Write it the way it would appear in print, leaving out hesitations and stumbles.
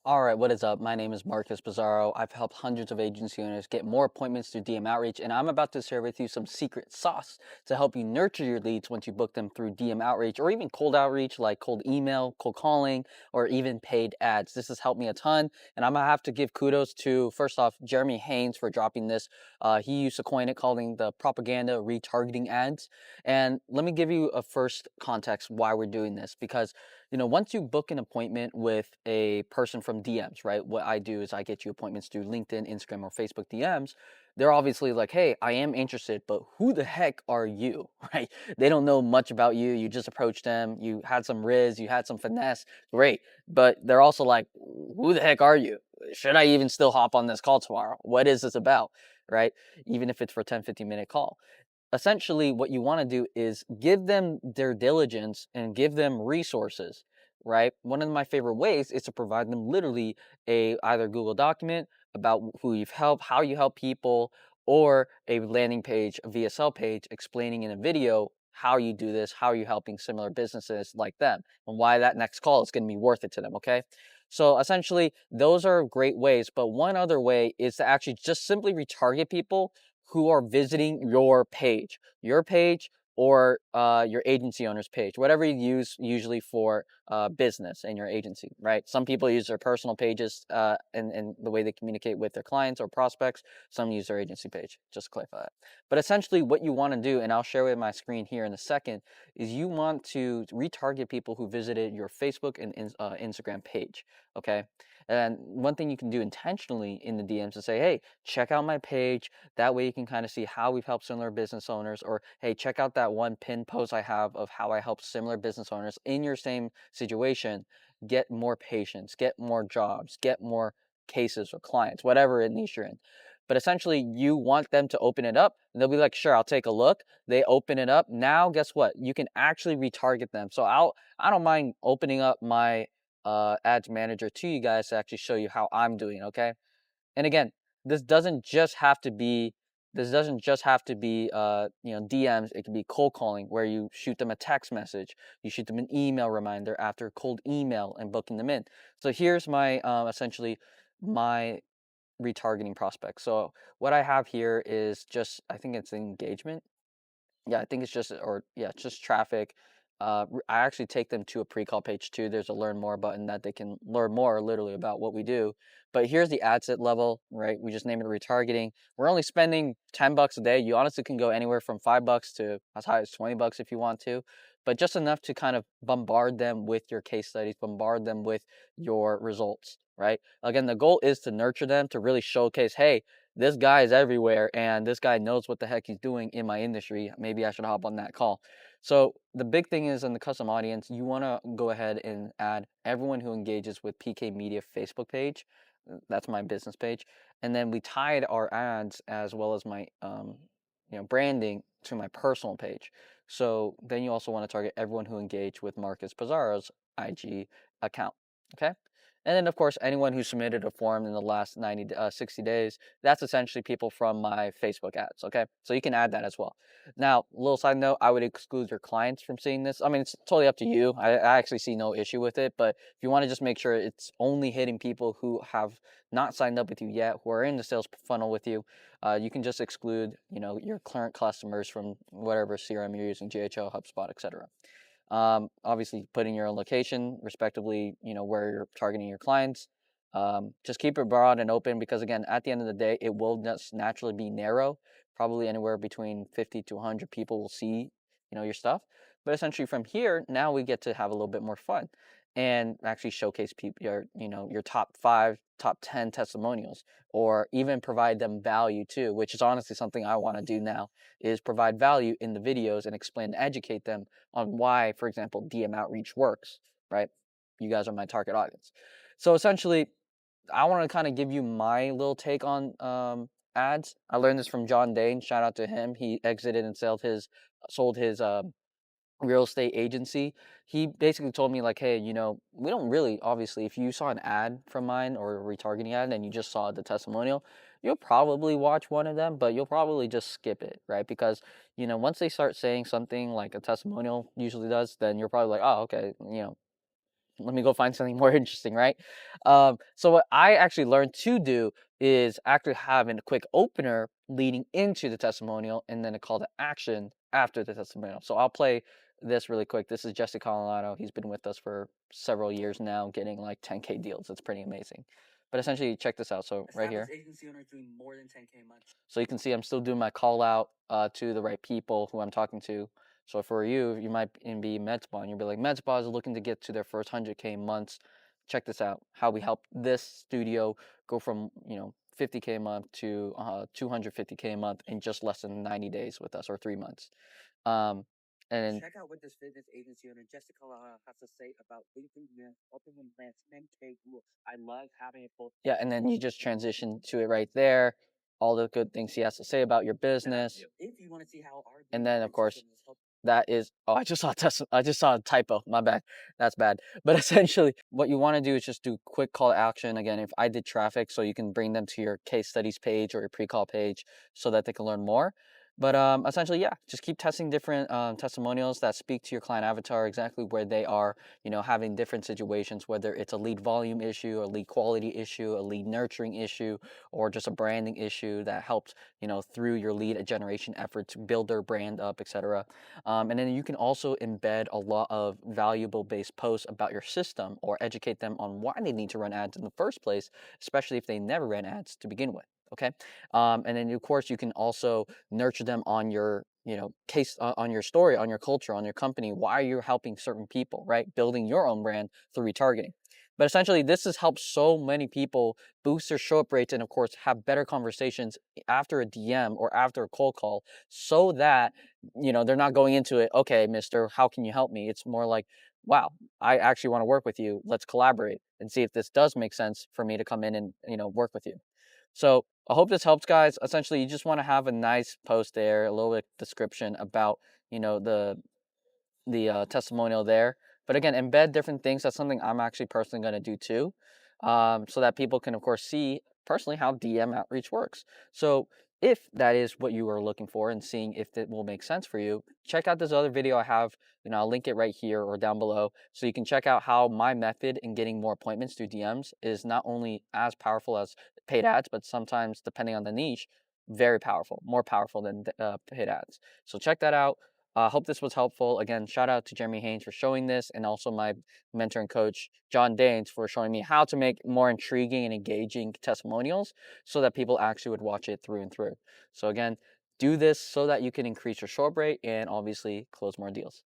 All right, what is up? My name is Marcus Pizarro. I've helped hundreds of agency owners get more appointments through DM outreach, and I'm about to share with you some secret sauce to help you nurture your leads once you book them through DM outreach or even cold outreach like cold email, cold calling, or even paid ads. This has helped me a ton, and I'm gonna have to give kudos to, first off, Jeremy Haynes for dropping this. He used to coin it, calling the propaganda retargeting ads. And let me give you a first context why we're doing this, because once you book an appointment with a person from DMs, right? What I do is I get you appointments through LinkedIn, Instagram, or Facebook DMs. They're obviously like, hey, I am interested, but who the heck are you, right? They don't know much about you. You just approached them. You had some riz, you had some finesse. Great. But they're also like, who the heck are you? Should I even still hop on this call tomorrow? What is this about, right? Even if it's for a 10, 15-minute call. Essentially, what you want to do is give them their diligence and give them resources, right? One of my favorite ways is to provide them literally a either Google document about who you've helped, how you help people, or a landing page, a VSL page explaining in a video how you do this, how you're helping similar businesses like them, and why that next call is going to be worth it to them, okay? So essentially, those are great ways, but one other way is to actually just simply retarget people who are visiting your page or your agency owner's page, whatever you use usually for business in your agency, right? Some people use their personal pages and the way they communicate with their clients or prospects. Some use their agency page, just to clarify that. But essentially what you want to do, and I'll share with my screen here in a second, is you want to retarget people who visited your Facebook and Instagram page, okay? And one thing you can do intentionally in the DMs is say, hey, check out my page. That way you can kind of see how we've helped similar business owners, or hey, check out that one pinned post I have of how I help similar business owners in your same situation get more patients, get more jobs, get more cases or clients, whatever niche you're in. But essentially, you want them to open it up, and they'll be like, "Sure, I'll take a look." They open it up. Now, guess what? You can actually retarget them. So I don't mind opening up my ads manager to you guys to actually show you how I'm doing. Okay. And again, this doesn't just have to be DMs. It can be cold calling where you shoot them a text message, you shoot them an email reminder after cold email and booking them in. So here's my essentially my retargeting prospect. So what I have here is just, I think it's engagement. Yeah, I think it's just, or yeah, it's just traffic. I actually take them to a pre-call page too. There's a learn more button that they can learn more literally about what we do. But here's the ad set level, right? We just name it retargeting. We're only spending $10 a day. You honestly can go anywhere from $5 to as high as $20 if you want to, but just enough to kind of bombard them with your case studies, bombard them with your results, right? Again, the goal is to nurture them, to really showcase, hey, this guy is everywhere and this guy knows what the heck he's doing in my industry. Maybe I should hop on that call. So the big thing is in the custom audience, you want to go ahead and add everyone who engages with PK Media Facebook page. That's my business page. And then we tied our ads as well as my branding to my personal page. So then you also want to target everyone who engaged with Marcus Pizarro's IG account. Okay. And then, of course, anyone who submitted a form in the last 60 days, that's essentially people from my Facebook ads, okay? So you can add that as well. Now, little side note, I would exclude your clients from seeing this. I mean, it's totally up to you. I actually see no issue with it, but if you want to just make sure it's only hitting people who have not signed up with you yet, who are in the sales funnel with you, you can just exclude, your current customers from whatever CRM you're using, GHL, HubSpot, etc. Obviously putting your own location respectively, where you're targeting your clients. Just keep it broad and open, because again, at the end of the day, it will just naturally be narrow. Probably anywhere between 50 to 100 people will see, your stuff. But essentially from here, now we get to have a little bit more fun and actually showcase people your top 5, top 10 testimonials, or even provide them value too, which is honestly something I want to do now, is provide value in the videos and explain and educate them on why, for example, DM outreach works, right? You guys are my target audience. So essentially, I want to kind of give you my little take on ads. I learned this from John Dane. Shout out to him. He exited and sold his real estate agency. He basically told me like, hey, we don't really, obviously, if you saw an ad from mine or a retargeting ad and you just saw the testimonial, you'll probably watch one of them, but you'll probably just skip it, right? Because once they start saying something like a testimonial usually does, then you're probably like, oh, okay, let me go find something more interesting, right? So what I actually learned to do is actually having a quick opener leading into the testimonial and then a call to action after the testimonial. So I'll play this really quick. This is Jesse Colorado. He's been with us for several years now, getting like 10K deals. It's pretty amazing. But essentially, check this out. So right here. Agency owner doing more than 10K months. So you can see I'm still doing my call out to the right people who I'm talking to. So for you, you might be med spa and you'll be like, med spa is looking to get to their first 100K months. Check this out. How we help this studio go from 50K a month to 250K a month in just less than 90 days with us, or 3 months. Um, and check out what this fitness agency owner Jessica has to say about LinkedIn opening plans 10K rule. I love having it both. Yeah, and then you just transition to it right there. All the good things he has to say about your business. If you want to see how our and then of course that is, oh, I just saw a typo, my bad, that's bad. But essentially what you want to do is just do quick call to action. Again, if I did traffic, so you can bring them to your case studies page or your pre-call page so that they can learn more. But essentially, yeah, just keep testing different testimonials that speak to your client avatar, exactly where they are, having different situations, whether it's a lead volume issue, a lead quality issue, a lead nurturing issue, or just a branding issue that helps, through your lead generation efforts, build their brand up, etc. And then you can also embed a lot of valuable based posts about your system or educate them on why they need to run ads in the first place, especially if they never ran ads to begin with. Okay. And then of course you can also nurture them on your case, on your story, on your culture, on your company, why you're helping certain people, right? Building your own brand through retargeting. But essentially this has helped so many people boost their show up rates and of course have better conversations after a DM or after a cold call, so that they're not going into it, okay, mister, how can you help me? It's more like, wow, I actually want to work with you, let's collaborate and see if this does make sense for me to come in and work with you. So I hope this helps, guys. Essentially, you just want to have a nice post there, a little bit description about, the testimonial there. But again, embed different things. That's something I'm actually personally going to do too, so that people can, of course, see personally how DM outreach works. So if that is what you are looking for and seeing if it will make sense for you, check out this other video I have. I'll link it right here or down below, so you can check out how my method in getting more appointments through DMs is not only as powerful as paid ads, but sometimes, depending on the niche, very powerful, more powerful than paid ads. So check that out. I hope this was helpful. Again, shout out to Jeremy Haynes for showing this, and also my mentor and coach, John Danes, for showing me how to make more intriguing and engaging testimonials so that people actually would watch it through and through. So again, do this so that you can increase your show up rate and obviously close more deals.